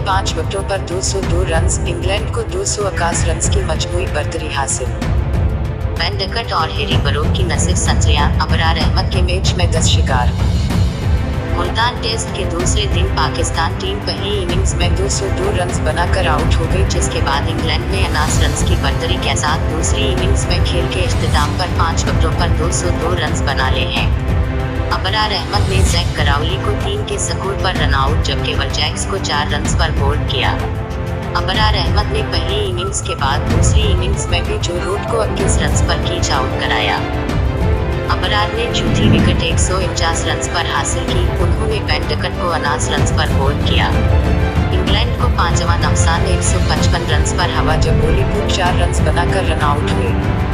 5 विकेटों पर 202 run, England को 281 run की मजमूई बरतरी हासिल। बेन डकट और हैरी बरोक की नसीब संजरियां, अबरार अहमद के मैच में 10 शिकार। मुल्तान टेस्ट के दूसरे दिन पाकिस्तान टीम पहली इनिंग्स में 202 रन बनाकर आउट हो गई, जिसके बाद इंग्लैंड ने 79 रन की बढ़तरी के साथ दूसरी इनिंग्स में खेल के इख्तिताम पर 5 विकेटों पर 202 रन बना लिए हैं। अबरार अहमद ने जैक कराउली को 3 के स्कोर पर रन आउट, जबकि वलजैक्स को 4 रन पर बोल्ड किया। अबरार अहमद ने पहली इनिंग्स के बाद दूसरी इनिंग्स में भी जो रूट को 21 रन पर कीच आउट कराया। अबरार ने चौथी विकेट 149 रन पर हासिल की। उन्होंने बेन डकट को 79 रन पर बोल्ड किया। इंग्लैंड को 5वां नुकसान 155 रन पर हवा जब बॉलीवुड 4 रन बनाकर रन आउट हुए।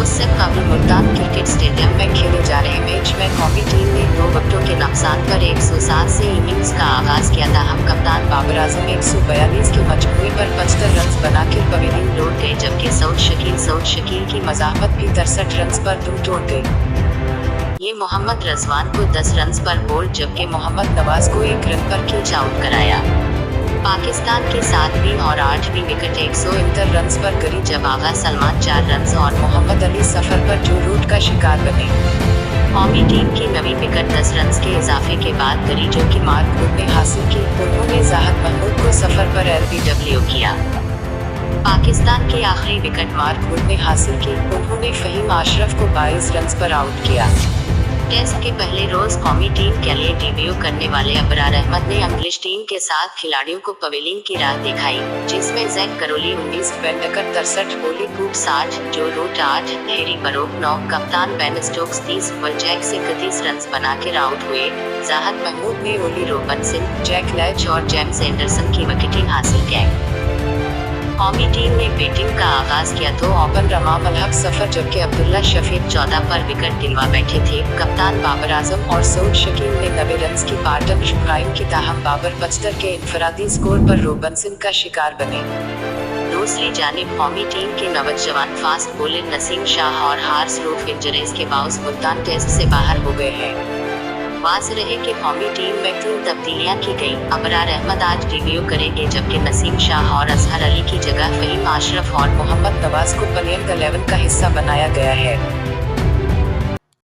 उससे कबल मुल्तान क्रिकेट स्टेडियम में खेले जा रहे मैच में कौमी टीम ने 2 विकेटों के नुकसान पर 107 से इनिंग्स का आगाज किया था। हम कप्तान बाबर आजम 142 के मजमूए पर 75 रन बनाकर पवेलियन लौट गए, जबकि सऊद शकील की मज़ाहमत भी 63 रन पर दुम तोड़ गई। ये मोहम्मद रजवान को 10 रन पर बोल्ड, जबकि मोहम्मद नवाज को 1 रन पर कीच आउट कराया। पाकिस्तान के 7वीं और 8वीं विकेट 169 रन पर गिरी, जब आगा सलमान 4 रन और मोहम्मद अली सफर पर जो रूट का शिकार बने। कौमी टीम की 9वीं विकेट 10 रन के इजाफे के बाद गिरी, जो कि मार्क वुड ने हासिल की। उन्होंने जाहिद महमूद को सफर पर LBW किया। पाकिस्तान की आखिरी विकेट मार्क वुड ने हासिल की। उन्होंने फहीम अशरफ को 22 रन पर आउट किया। टेस्ट के पहले रोज कौमी टीम के लिए डेब्यू करने वाले अबरार अहमद ने इंग्लिश टीम के 7 खिलाड़ियों को पवेलियन की राह दिखाई, जिसमें जैक कराउली 19, बेन डकट 63, बॉलीवुड 60, जो रूट 8, हैरी बरोक 9, कप्तान बेन स्टोक्स 30, वलजैक्स 31 रन बनाकर आउट हुए। जाहिद महमूद ने ओली रोबिन्सन, जैक लैच और जेम्स एंडरसन की विकेटें हासिल की। कौमी टीम ने बैटिंग का आगाज किया तो ओपनर इमाम अल हक सफर, जबकि अब्दुल्ला शफीक 14 पर विकेट दिलवा बैठे थे। कप्तान बाबर आजम और सऊद शकील ने 90 रन की पार्टनरशिप कायम की, ताहम बाबर 75 के इनफरादी स्कोर पर रोबिन्सन का शिकार बने। दूसरी जानिब कौमी टीम के नौजवान फास्ट बॉलर नसीम शाह और हारिस रऊफ इंजरीज के बावजूद मुल्तान टेस्ट से बाहर हो गए हैं। वाज़ेह रहे कि कौमी टीम में 3 तब्दीलियां की गई। अबरार अहमद आज डेब्यू करेंगे, जबकि नसीम शाह और अजहर अली की जगह फहीम अशरफ और मोहम्मद नवाज को प्लेइंग 11 का हिस्सा बनाया गया है।